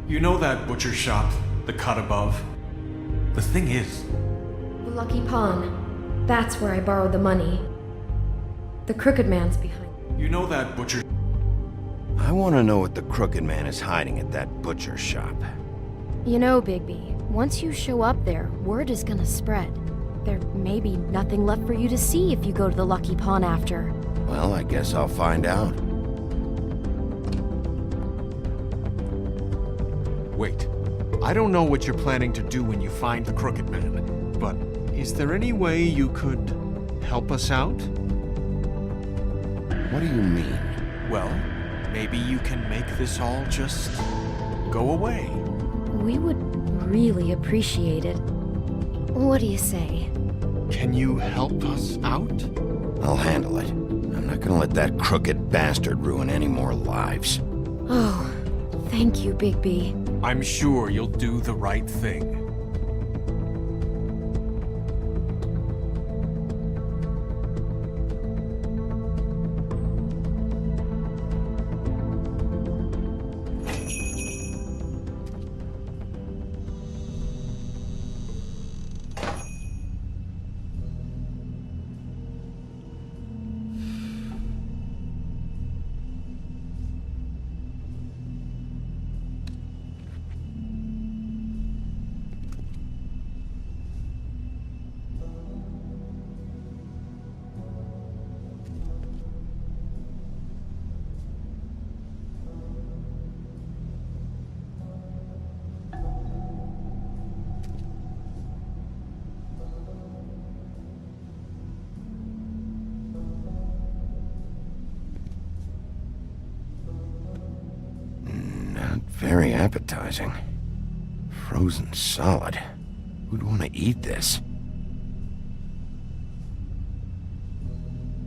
You know that butcher shop, the cut above? The thing is... The Lucky Pawn. That's where I borrowed the money. The Crooked Man's behind. You know that butcher... I want to know what the Crooked Man is hiding at that butcher shop. You know, Bigby, once you show up there, word is gonna spread. There may be nothing left for you to see if you go to the Lucky Pawn after. Well, I guess I'll find out. Wait. I don't know what you're planning to do when you find the Crooked Man, but is there any way you could help us out? What do you mean? Well, maybe you can make this all just... go away. We would really appreciate it. What do you say? Can you help us out? I'll handle it. I'm not gonna let that crooked bastard ruin any more lives. Oh, thank you, Bigby. I'm sure you'll do the right thing. Very appetizing. Frozen solid. Who'd want to eat this?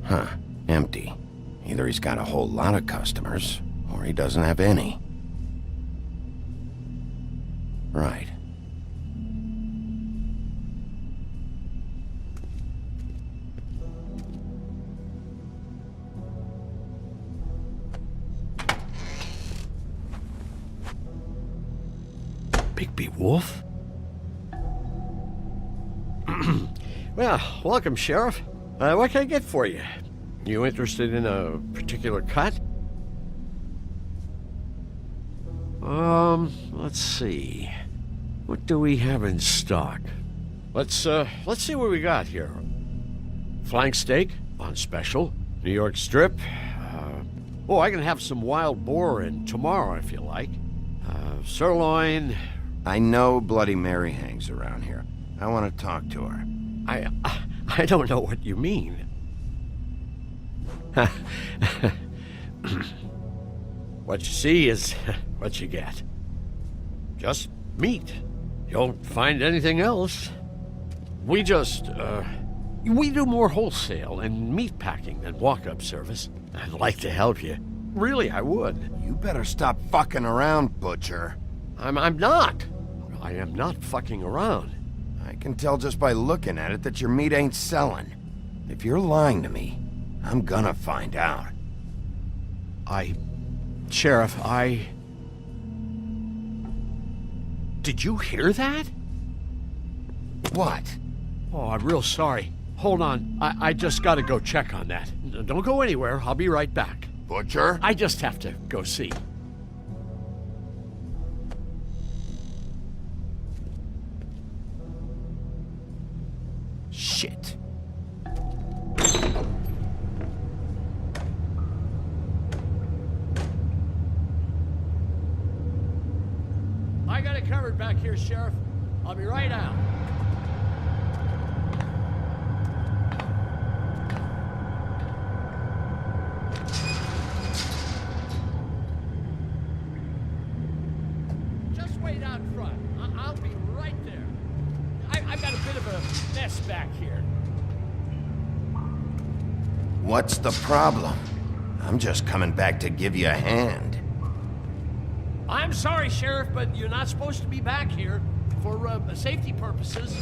Huh. Empty. Either he's got a whole lot of customers, or he doesn't have any. Right. Bigby Wolf? Well, welcome, Sheriff. What can I get for you? You interested in a particular cut? Let's see. What do we have in stock? Let's see what we got here. Flank steak on special. New York strip. I can have some wild boar in tomorrow if you like. Sirloin. I know Bloody Mary hangs around here. I want to talk to her. I don't know what you mean. What you see is what you get. Just meat. You don't find anything else. We do more wholesale and meat packing than walk-up service. I'd like to help you. Really, I would. You better stop fucking around, Butcher. I'm not. I am not fucking around. I can tell just by looking at it that your meat ain't selling. If you're lying to me, I'm gonna find out. Sheriff, Did you hear that? What? Oh, I'm real sorry. Hold on. I just gotta go check on that. Don't go anywhere. I'll be right back. Butcher? I just have to go see. Shit. I got it covered back here, Sheriff. I'll be right out. Just wait out front. I'll be right there. I've got a bit of a mess back here. What's the problem? I'm just coming back to give you a hand. I'm sorry, Sheriff, but you're not supposed to be back here for safety purposes.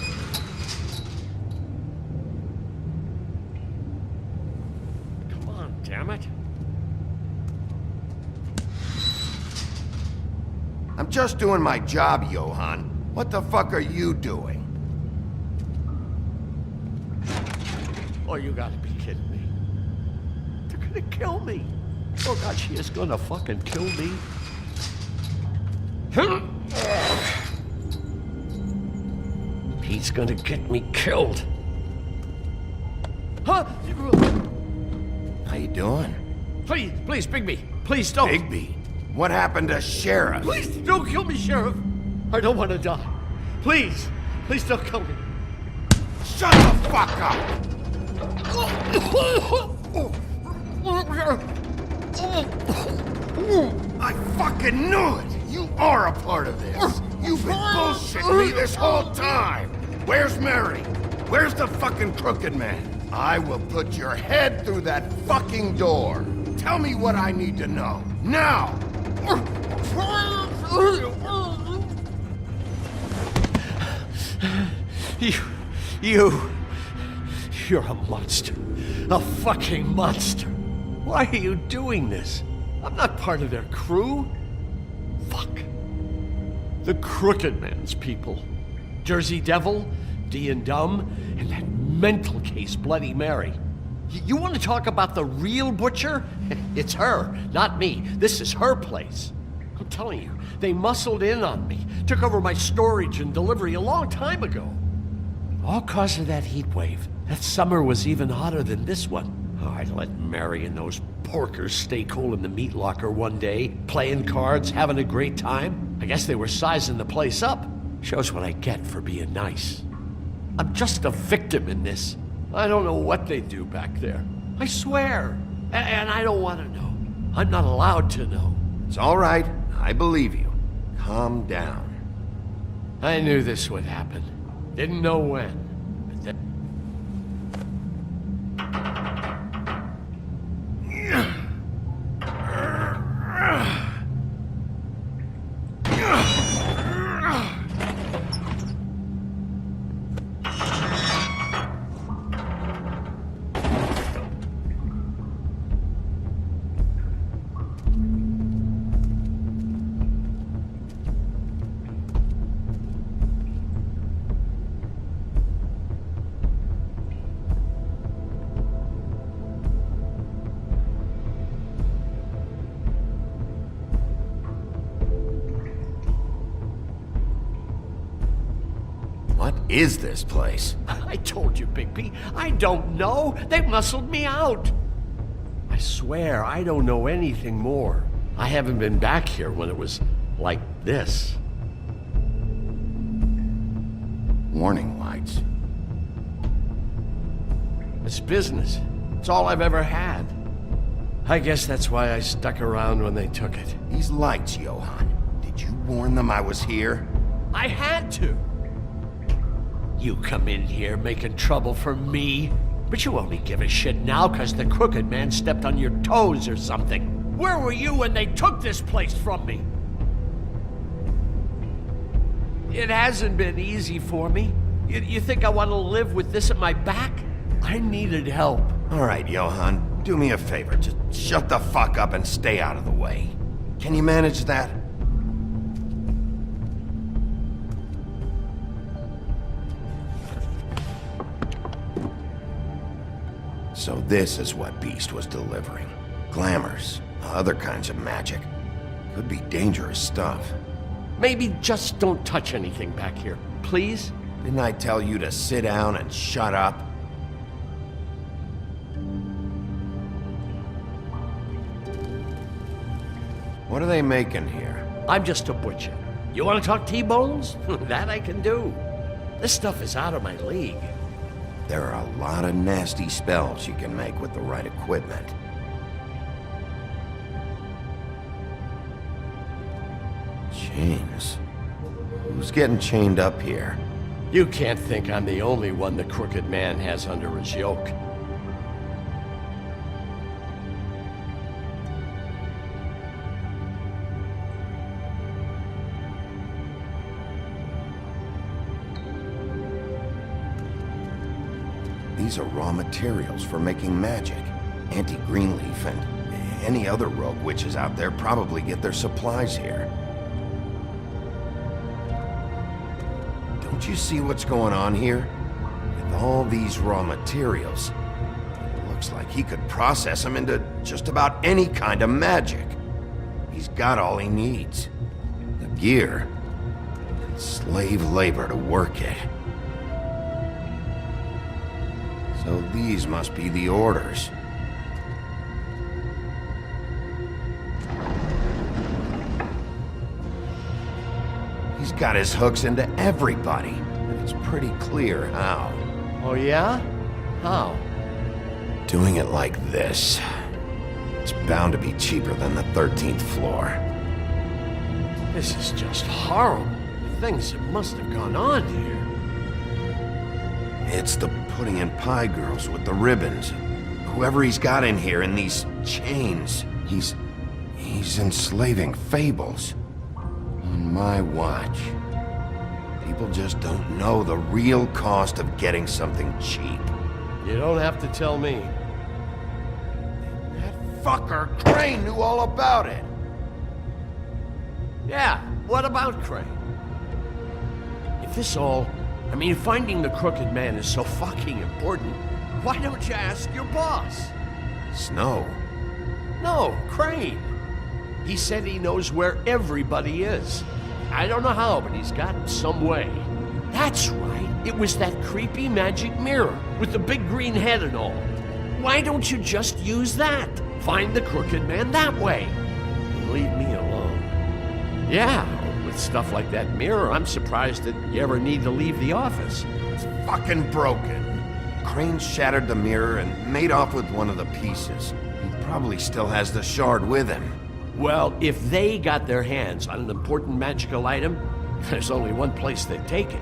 Come on, damn it. I'm just doing my job, Johann. What the fuck are you doing? Oh, you gotta be kidding me. They're gonna kill me. Oh God, she is gonna fucking kill me. He's gonna get me killed. Huh? How you doing? Please, please, Bigby. Please don't. Bigby? What happened to Sheriff? Please don't kill me, Sheriff. I don't want to die. Please, please don't kill me. Shut the fuck up! I fucking knew it! You are a part of this! You've been bullshitting me this whole time! Where's Mary? Where's the fucking crooked man? I will put your head through that fucking door! Tell me what I need to know, now! You're a monster. A fucking monster. Why are you doing this? I'm not part of their crew. Fuck. The Crooked Man's people. Jersey Devil, D and Dumb, and that mental case Bloody Mary. You want to talk about the real butcher? It's her, not me. This is her place. I'm telling you, they muscled in on me, took over my storage and delivery a long time ago. All cause of that heat wave. That summer was even hotter than this one. Oh, I let Mary and those porkers stay cool in the meat locker one day, playing cards, having a great time. I guess they were sizing the place up. Shows what I get for being nice. I'm just a victim in this. I don't know what they do back there. I swear. And I don't want to know. I'm not allowed to know. It's all right. I believe you. Calm down. I knew this would happen. Didn't know when. But then... What is this place? I told you, Bigby. I don't know. They muscled me out. I swear, I don't know anything more. I haven't been back here when it was like this. Warning lights. It's business. It's all I've ever had. I guess that's why I stuck around when they took it. These lights, Johann. Did you warn them I was here? I had to. You come in here making trouble for me, but you only give a shit now because the Crooked Man stepped on your toes or something. Where were you when they took this place from me? It hasn't been easy for me. You think I want to live with this at my back? I needed help. All right, Johann, do me a favor. Just shut the fuck up and stay out of the way. Can you manage that? So this is what Beast was delivering. Glamours, other kinds of magic. Could be dangerous stuff. Maybe just don't touch anything back here, please? Didn't I tell you to sit down and shut up? What are they making here? I'm just a butcher. You want to talk T-bones? That I can do. This stuff is out of my league. There are a lot of nasty spells you can make with the right equipment. Chains. Who's getting chained up here? You can't think I'm the only one the Crooked Man has under his yoke. These are raw materials for making magic. Auntie Greenleaf and any other rogue witches out there probably get their supplies here. Don't you see what's going on here? With all these raw materials, it looks like he could process them into just about any kind of magic. He's got all he needs. The gear, and slave labor to work it. So these must be the orders. He's got his hooks into everybody, and it's pretty clear how. Oh yeah? How? Doing it like this. It's bound to be cheaper than the 13th floor. This is just horrible. The things that must have gone on here. It's the pudding and pie girls with the ribbons. Whoever he's got in here in these chains, he's enslaving fables. On my watch. People just don't know the real cost of getting something cheap. You don't have to tell me. That fucker Crane knew all about it. Yeah, what about Crane? If this all... I mean, finding the crooked man is so fucking important, why don't you ask your boss? Snow? No, Crane. He said he knows where everybody is. I don't know how, but he's got some way. That's right. It was that creepy magic mirror with the big green head and all. Why don't you just use that? Find the crooked man that way. And leave me alone. Yeah, with stuff like that mirror, I'm surprised that you ever need to leave the office. It's fucking broken. Crane shattered the mirror and made off with one of the pieces. He probably still has the shard with him. Well, if they got their hands on an important magical item, there's only one place they'd take it.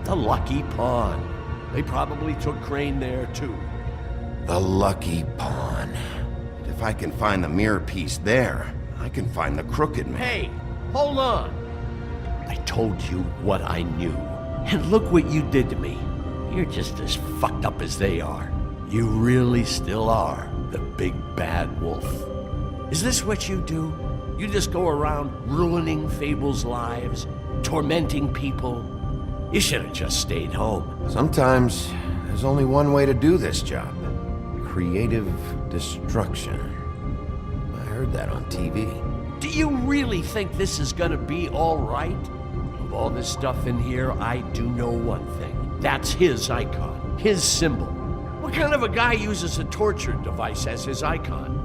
The Lucky Pawn. They probably took Crane there, too. The Lucky Pawn. If I can find the mirror piece there, I can find the crooked man. Hey, hold on. I told you what I knew. And look what you did to me. You're just as fucked up as they are. You really still are the big bad wolf. Is this what you do? You just go around ruining Fable's lives, tormenting people? You should have just stayed home. Sometimes there's only one way to do this job. Creative destruction. I heard that on TV. Do you really think this is gonna be all right? Of all this stuff in here, I do know one thing. That's his icon, his symbol. What kind of a guy uses a torture device as his icon?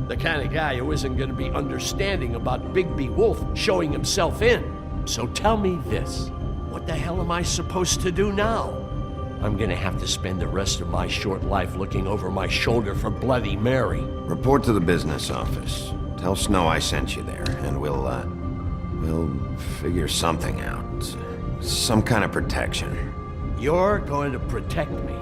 The kind of guy who isn't gonna be understanding about Bigby Wolf showing himself in. So tell me this. What the hell am I supposed to do now? I'm gonna have to spend the rest of my short life looking over my shoulder for Bloody Mary. Report to the business office. Tell Snow I sent you there, and we'll figure something out. Some kind of protection. You're going to protect me.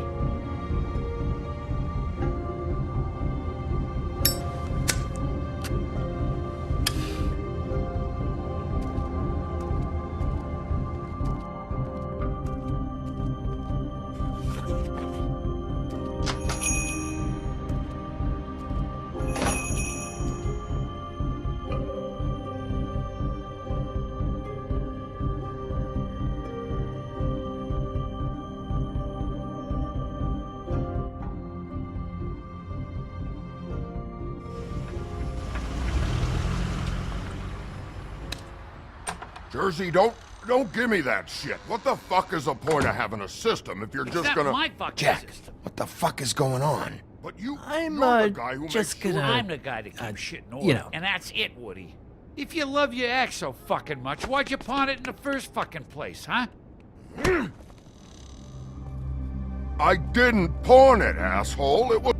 Jersey, don't give me that shit. What the fuck is the point of having a system if you're just gonna... my fucking Jack, system. what the fuck is going on? But you're I'm the guy who just makes gonna. sure... I'm the guy that keeps shit in order, you know. and that's it, Woody. If you love your ex so fucking much, why'd you pawn it in the first fucking place, huh? I didn't pawn it, asshole. It was...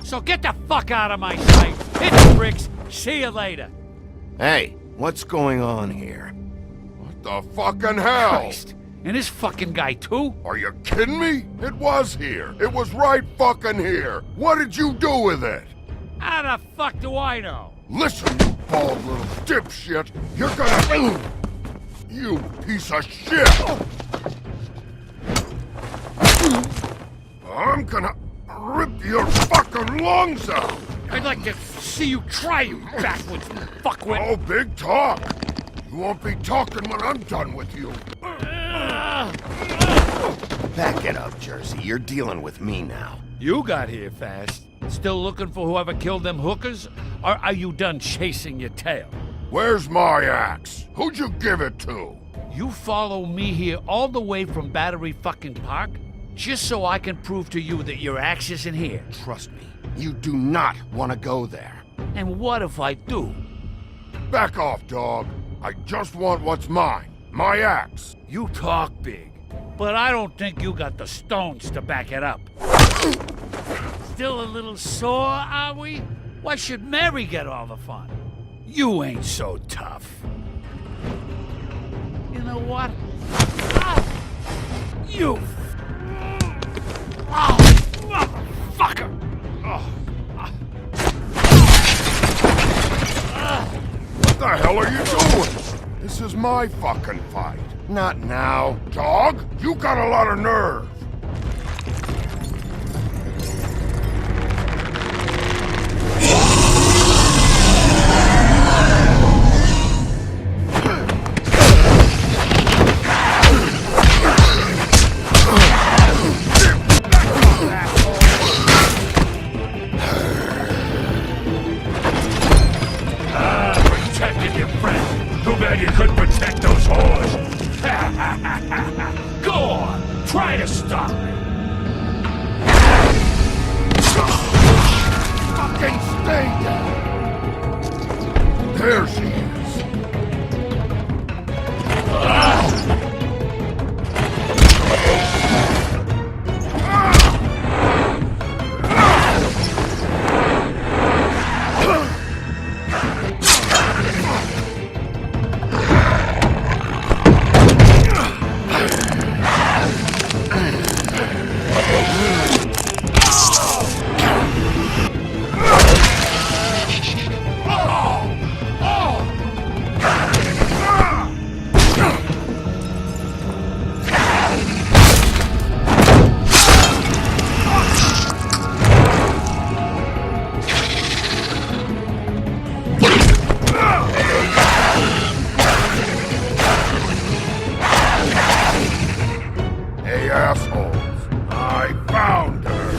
So get the fuck out of my sight. Hit the bricks. See you later. Hey, what's going on here? What the fucking hell? Christ. And this fucking guy, too? Are you kidding me? It was here. It was right fucking here. What did you do with it? How the fuck do I know? Listen, you bald little dipshit. You're gonna... You piece of shit! I'm gonna rip your fucking lungs out! I'd like to see you try, you backwoods fuckwit. Oh, big talk! You You won't be talking when I'm done with you. Back it up, Jersey. You're dealing with me now. You got here fast. Still looking for whoever killed them hookers? Or are you done chasing your tail? Where's my axe? Who'd you give it to? You follow me here all the way from Battery fucking Park? Just so I can prove to you that your axe isn't here. Trust me, you do not want to go there. And what if I do? Back off, dog. I just want what's mine. My axe. You talk big, but I don't think you got the stones to back it up. Still a little sore, are we? Why should Mary get all the fun? You ain't so tough. You know what? Ah! You! Oh, motherfucker! What the hell are you doing? This is my fucking fight. Not now. Dog, you got a lot of nerve. Protected your friend. Too bad you couldn't protect those whores. Go on, try to stop me. Fucking stay down. There she is. Hey, assholes. I found her.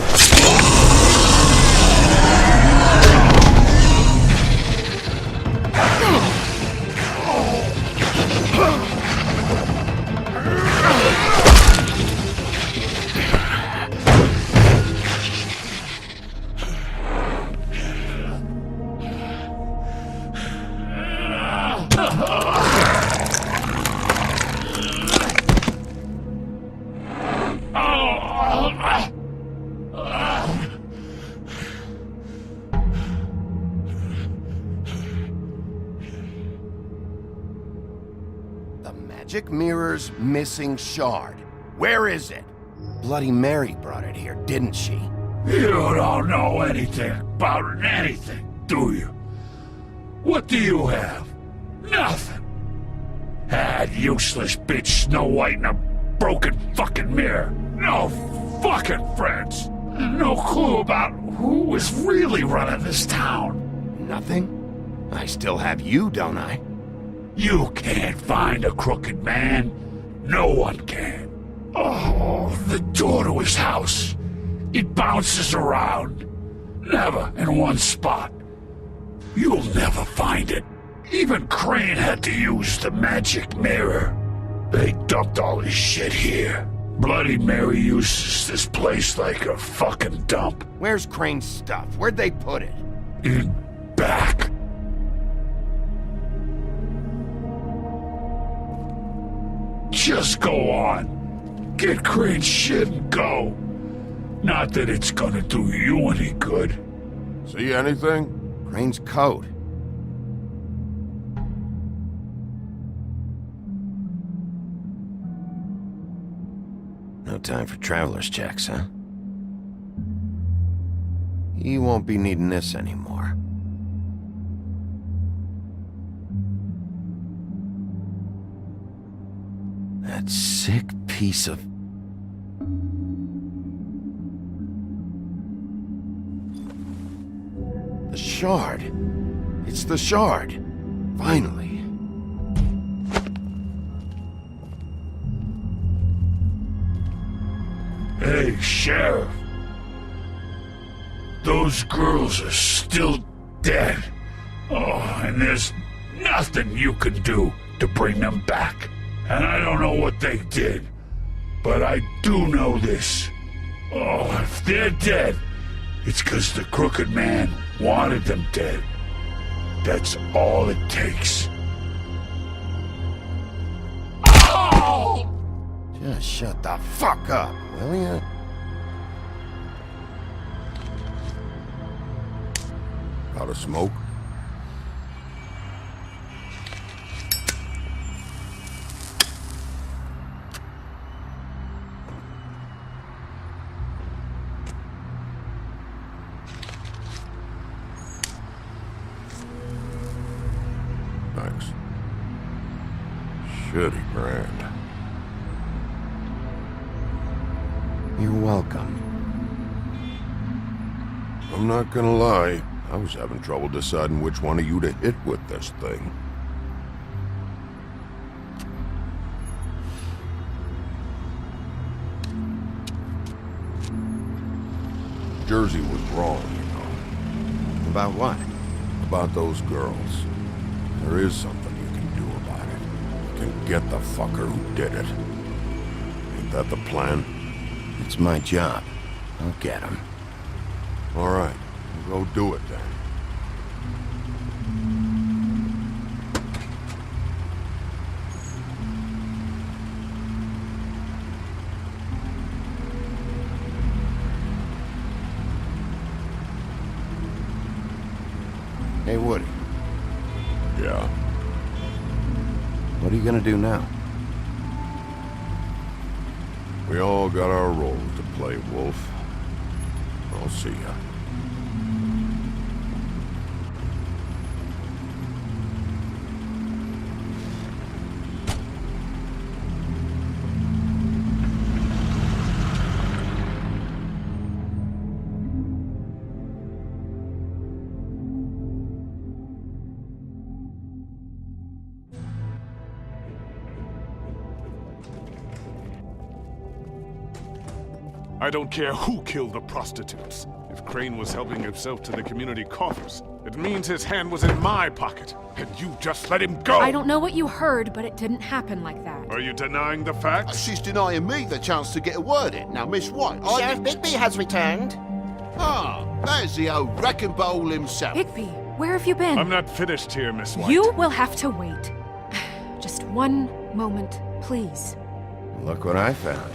The magic mirror's missing shard. Where is it? Bloody Mary brought it here, didn't she? You don't know anything about anything, do you? What do you have? Nothing. Had useless bitch Snow White and a broken fucking mirror. No fucking friends. And no clue about who was really running this town. Nothing? I still have you, don't I? You can't find a crooked man. No one can. Oh, the door to his house. It bounces around. Never in one spot. You'll never find it. Even Crane had to use the magic mirror. They dumped all his shit here. Bloody Mary uses this place like a fucking dump. Where's Crane's stuff? Where'd they put it? In back. Just go on. Get Crane's shit and go. Not that it's gonna do you any good. See anything? Crane's coat. No time for traveler's checks, huh? You won't be needing this anymore. That sick piece of... The shard. It's the shard. Finally. Hey, Sheriff. Those girls are still dead. Oh, and there's nothing you can do to bring them back. And I don't know what they did, but I do know this. Oh, if they're dead, it's 'cause the Crooked Man wanted them dead. That's all it takes. Oh! Just shut the fuck up, will ya? Out of smoke? Thanks. Shitty brand. You're welcome. I'm not gonna lie. I was having trouble deciding which one of you to hit with this thing. Jersey was wrong, you know. About what? About those girls. There is something you can do about it. You can get the fucker who did it. Ain't that the plan? It's my job. I'll get him. All right. We'll go do it then. Hey, Woody. Yeah? What are you gonna do now? We all got our roles to play, Wolf. I'll see ya. I don't care who killed the prostitutes. If Crane was helping himself to the community coffers, it means his hand was in my pocket, and you just let him go! I don't know what you heard, but it didn't happen like that. Are you denying the facts? She's denying me the chance to get a word in. Now, Miss White, Sheriff Bigby has returned. Ah, there's the old wrecking bowl himself. Bigby, where have you been? I'm not finished here, Miss White. You will have to wait. Just one moment, please. Look what I found.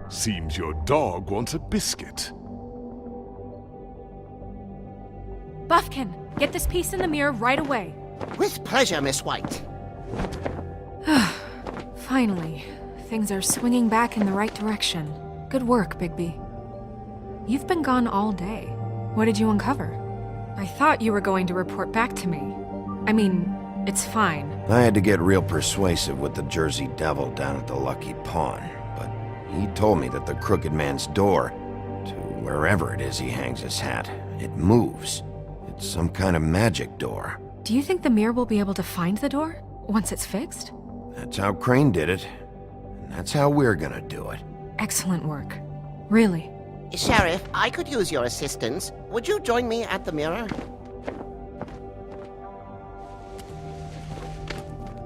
Seems your dog wants a biscuit. Buffkin, get this piece in the mirror right away. With pleasure, Miss White. Finally, things are swinging back in the right direction. Good work, Bigby. You've been gone all day. What did you uncover? I thought you were going to report back to me. I mean, it's fine. I had to get real persuasive with the Jersey Devil down at the Lucky Pawn, but he told me that the Crooked Man's door, to wherever it is he hangs his hat, it moves. It's some kind of magic door. Do you think the mirror will be able to find the door once it's fixed? That's how Crane did it, and that's how we're gonna do it. Excellent work. Really. Sheriff, I could use your assistance. Would you join me at the mirror?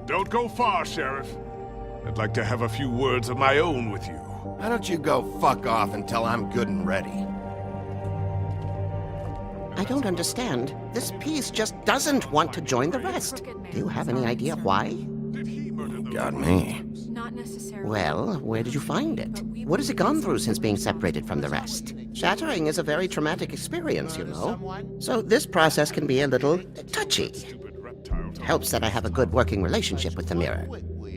Don't go far, Sheriff. I'd like to have a few words of my own with you. Why don't you go fuck off until I'm good and ready? I don't understand. This piece just doesn't want to join the rest. Do you have any idea why? Got me. Not necessarily. Well, where did you find it? What has it gone through since being separated from the rest? Shattering is a very traumatic experience, you know. So this process can be a little touchy. It helps that I have a good working relationship with the mirror.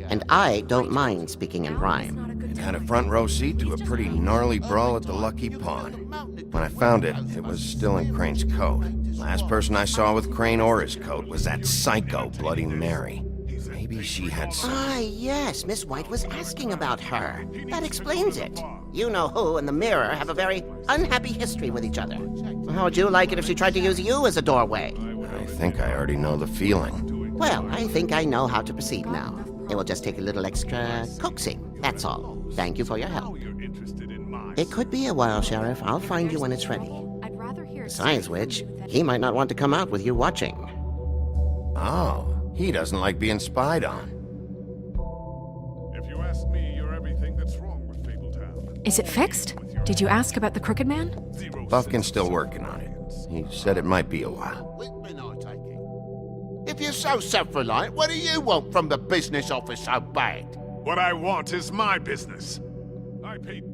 And I don't mind speaking in rhyme. It had a front row seat to a pretty gnarly brawl at the Lucky Pawn. When I found it, it was still in Crane's coat. Last person I saw with Crane or his coat was that psycho Bloody Mary. Maybe she had some... Ah, yes, Miss White was asking about her. That explains it. You know who and the mirror have a very unhappy history with each other. How would you like it if she tried to use you as a doorway? I think I already know the feeling. Well, I think I know how to proceed now. It will just take a little extra coaxing. That's all. Thank you for your help. You're interested in my It could be a while, Sheriff. I'll find you when it's ready. I'd rather hear Besides which, he might not want to come out with you watching. Oh, he doesn't like being spied on. If you ask me, you're everything that's wrong with Fabletown. Is it fixed? Did you ask about the Crooked Man? Buffkin's still working on it. He said it might be a while. If you're so self-reliant, what do you want from the business office so bad? What I want is my business.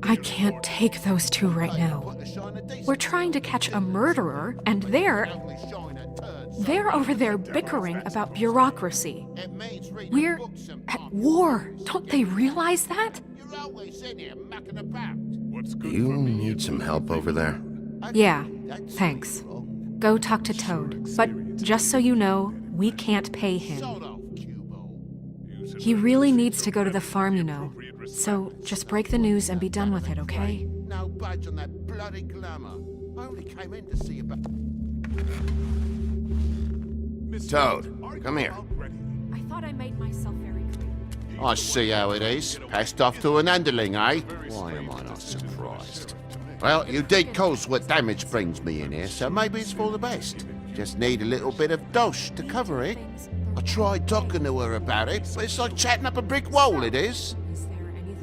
I can't take those two right now. We're trying to catch a murderer, and they're over there bickering about bureaucracy. We're at war. Don't they realize that? Do you need some help over there? Yeah, thanks. Go talk to Toad. But just so you know, we can't pay him. He really needs to go to the farm, you know. So just break the news and be done with it, okay? No budge on that bloody glamour. I only came in to see about... Toad, come here. I thought I made myself very clear. I see how it is. Passed off to an underling, eh? Why am I not surprised? Well, you did cause what damage brings me in here, so maybe it's for the best. Just need a little bit of dosh to cover it. I tried talking to her about it, but it's like chatting up a brick wall, it is.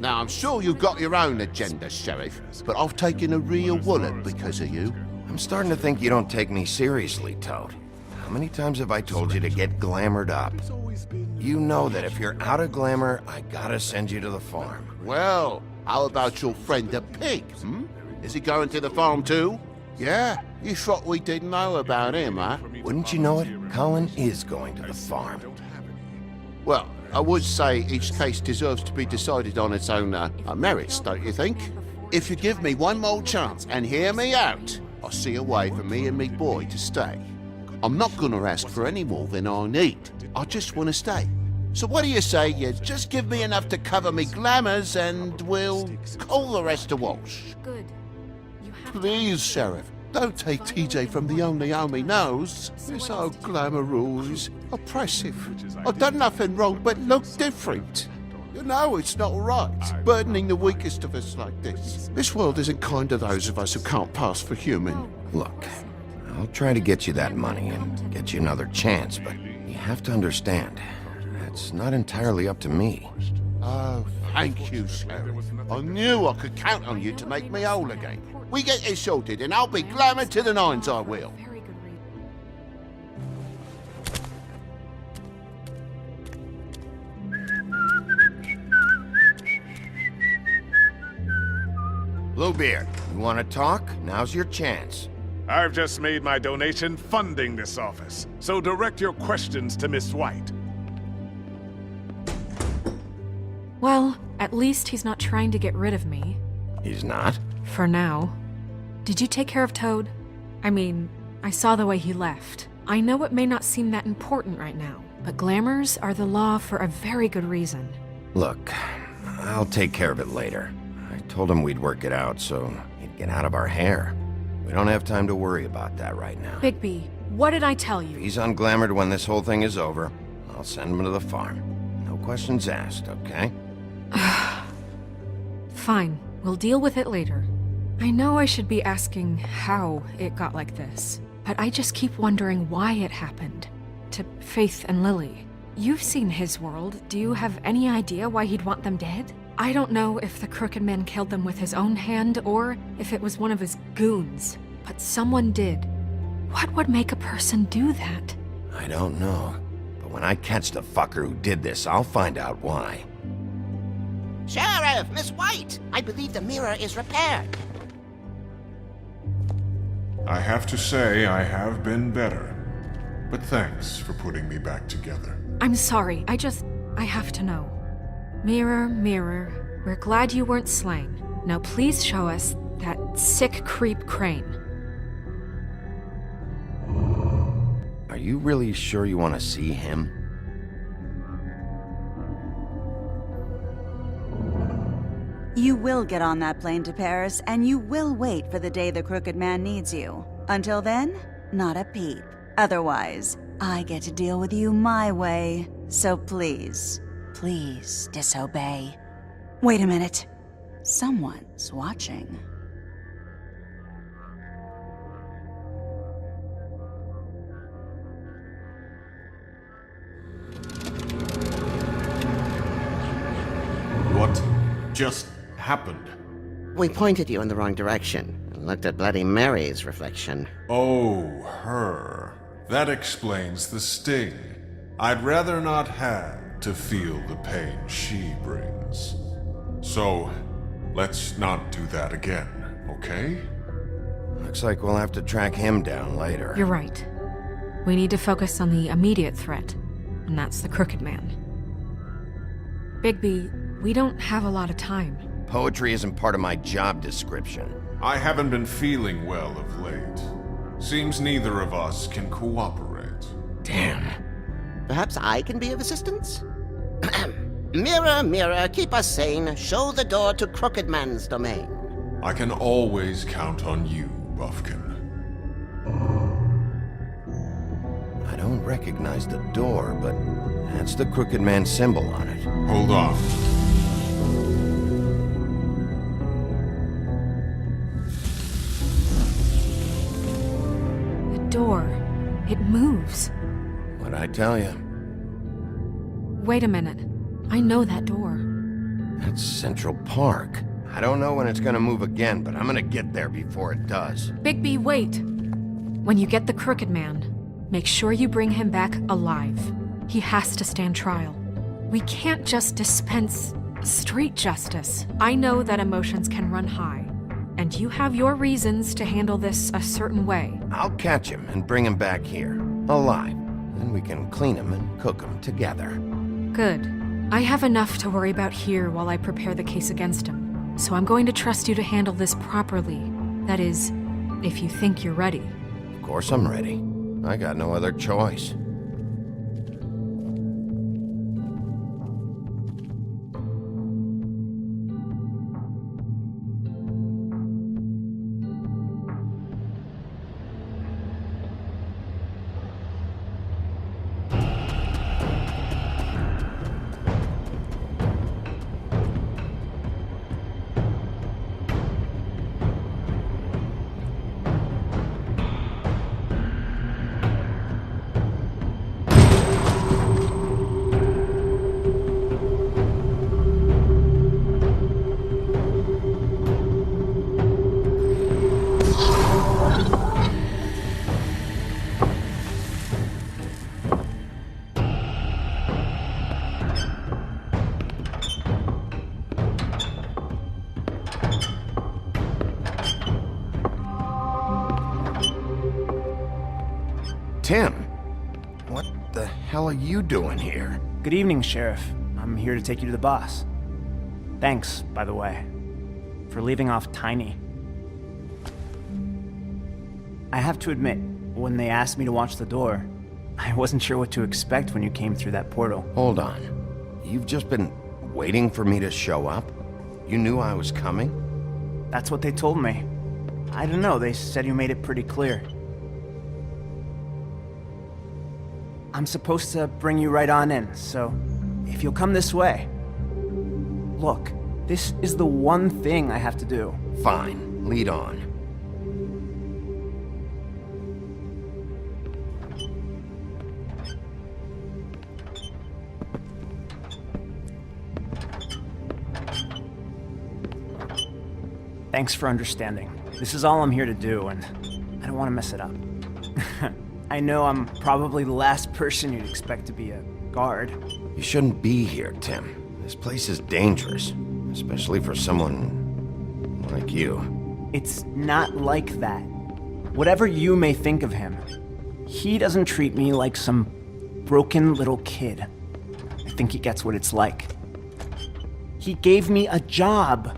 Now, I'm sure you've got your own agenda, Sheriff, but I've taken a real wallet because of you. I'm starting to think you don't take me seriously, Toad. How many times have I told you to get glamored up? You know that if you're out of glamour, I gotta send you to the farm. Well, how about your friend the pig, Is he going to the farm too? Yeah? You thought we didn't know about him, huh? Wouldn't you know it? Colin is going to the farm. Well, I would say each case deserves to be decided on its own merits, don't you think? If you give me one more chance and hear me out, I'll see a way for me and me boy to stay. I'm not gonna ask for any more than I need. I just want to stay. So what do you say you just give me enough to cover me glamours and we'll call the rest a wash? Good. Please, Sheriff, don't take TJ from the only home he knows. This old glamour rule is oppressive. I've done nothing wrong but look different. You know it's not right, burdening the weakest of us like this. This world isn't kind to those of us who can't pass for human. Look, I'll try to get you that money and get you another chance, but you have to understand, it's not entirely up to me. Oh, thank you, Sheriff. I knew I could count on you to make me whole again. We get this sorted, and I'll be glamour to the nines, I will. Bluebeard, you want to talk? Now's your chance. I've just made my donation funding this office, so direct your questions to Miss White. Well, at least he's not trying to get rid of me. He's not? For now. Did you take care of Toad? I mean, I saw the way he left. I know it may not seem that important right now, but glamours are the law for a very good reason. Look, I'll take care of it later. I told him we'd work it out so he'd get out of our hair. We don't have time to worry about that right now. Bigby, what did I tell you? If he's unglamored when this whole thing is over, I'll send him to the farm. No questions asked, okay? Fine, we'll deal with it later. I know I should be asking how it got like this, but I just keep wondering why it happened. To Faith and Lily. You've seen his world. Do you have any idea why he'd want them dead? I don't know if the Crooked Man killed them with his own hand or if it was one of his goons, but someone did. What would make a person do that? I don't know, but when I catch the fucker who did this, I'll find out why. Sheriff, Miss White, I believe the mirror is repaired. I have to say I have been better. But thanks for putting me back together. I'm sorry, I have to know. Mirror, mirror, we're glad you weren't slain. Now please show us that sick creep Crane. Are you really sure you want to see him? You will get on that plane to Paris, and you will wait for the day the Crooked Man needs you. Until then, not a peep. Otherwise, I get to deal with you my way. So please, please disobey. Wait a minute. Someone's watching. What just happened? We pointed you in the wrong direction and looked at Bloody Mary's reflection. Oh, her. That explains the sting. I'd rather not have to feel the pain she brings. So, let's not do that again, okay? Looks like we'll have to track him down later. You're right. We need to focus on the immediate threat, and that's the Crooked Man. Bigby, we don't have a lot of time. Poetry isn't part of my job description. I haven't been feeling well of late. Seems neither of us can cooperate. Damn. Perhaps I can be of assistance? Mirror, mirror, keep us sane. Show the door to Crooked Man's domain. I can always count on you, Buffkin. I don't recognize the door, but that's the Crooked Man symbol on it. Hold on. The door. It moves. What'd I tell you? Wait a minute. I know that door. That's Central Park. I don't know when it's gonna move again, but I'm gonna get there before it does. Bigby, wait! When you get the Crooked Man, make sure you bring him back alive. He has to stand trial. We can't just dispense street justice. I know that emotions can run high, and you have your reasons to handle this a certain way. I'll catch him and bring him back here, alive. Then we can clean him and cook him together. Good. I have enough to worry about here while I prepare the case against him. So I'm going to trust you to handle this properly. That is, if you think you're ready. Of course I'm ready. I got no other choice. Tim, what the hell are you doing here? Good evening, Sheriff. I'm here to take you to the boss. Thanks, by the way, for leaving off Tiny. I have to admit, when they asked me to watch the door, I wasn't sure what to expect when you came through that portal. Hold on. You've just been waiting for me to show up? You knew I was coming? That's what they told me. I don't know, they said you made it pretty clear. I'm supposed to bring you right on in, so if you'll come this way. Look, this is the one thing I have to do. Fine, lead on. Thanks for understanding. This is all I'm here to do, and I don't want to mess it up. I know I'm probably the last person you'd expect to be a guard. You shouldn't be here, Tim. This place is dangerous, especially for someone like you. It's not like that. Whatever you may think of him, he doesn't treat me like some broken little kid. I think he gets what it's like. He gave me a job,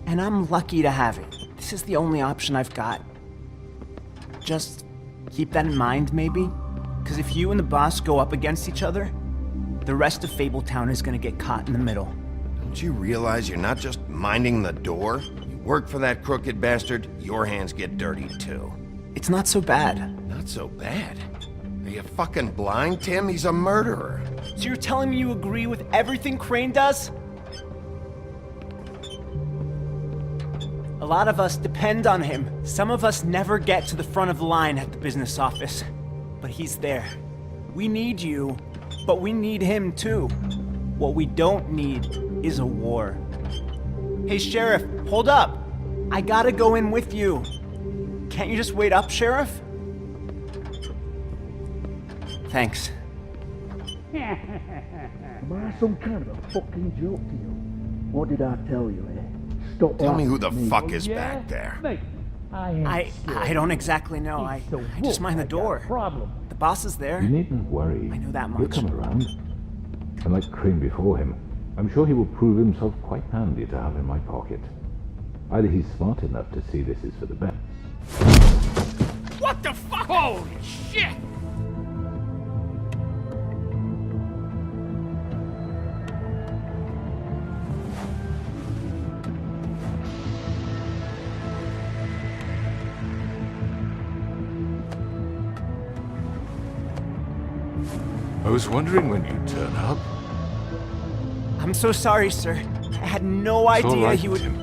and I'm lucky to have it. This is the only option I've got. Just keep that in mind, maybe? Because if you and the boss go up against each other, the rest of Fabletown is gonna get caught in the middle. Don't you realize you're not just minding the door? You work for that crooked bastard, your hands get dirty too. It's not so bad. Not so bad? Are you fucking blind, Tim? He's a murderer. So you're telling me you agree with everything Crane does? lot of us depend on him. Some of us never get to the front of the line at the business office. But he's there. We need you, but we need him too. What we don't need is a war. Hey, Sheriff, hold up. I gotta go in with you. Can't you just wait up, Sheriff? Thanks. Am I some kind of a fucking joke to you? What did I tell you, eh? Stop. Tell me who the fuck is back there. I don't exactly know. I just mind the door. The boss is there. You needn't worry. I know that He'll much. come around. And like Crane before him, I'm sure he will prove himself quite handy to have in my pocket. Either he's smart enough to see this is for the best. What the fuck? Holy shit! I was wondering when you'd turn up. I'm so sorry, sir. I had no It's all idea right, he would... Tim.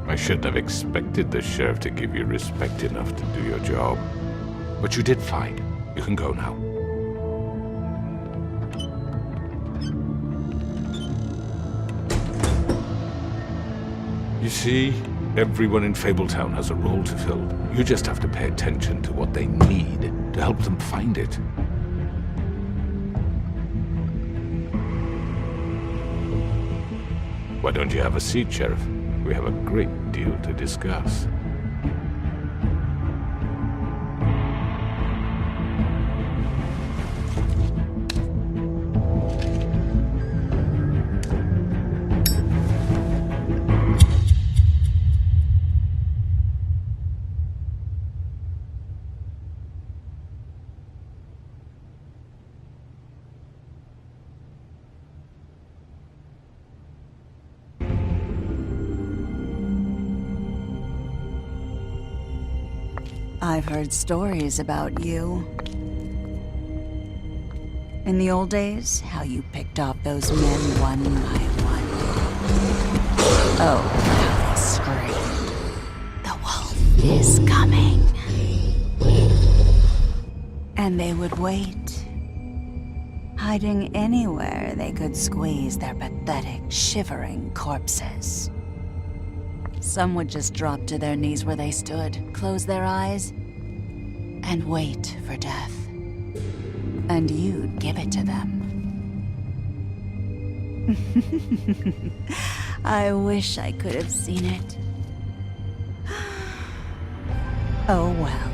I shouldn't have expected the sheriff to give you respect enough to do your job. But you did fine. You can go now. You see, everyone in Fabletown has a role to fill. You just have to pay attention to what they need to help them find it. Why don't you have a seat, Sheriff? We have a great deal to discuss. I've heard stories about you. In the old days, how you picked off those men one by one. Oh, how they screamed. The wolf is coming. And they would wait, hiding anywhere they could squeeze their pathetic, shivering corpses. Some would just drop to their knees where they stood, close their eyes, and wait for death. And you'd give it to them. I wish I could have seen it. Oh well.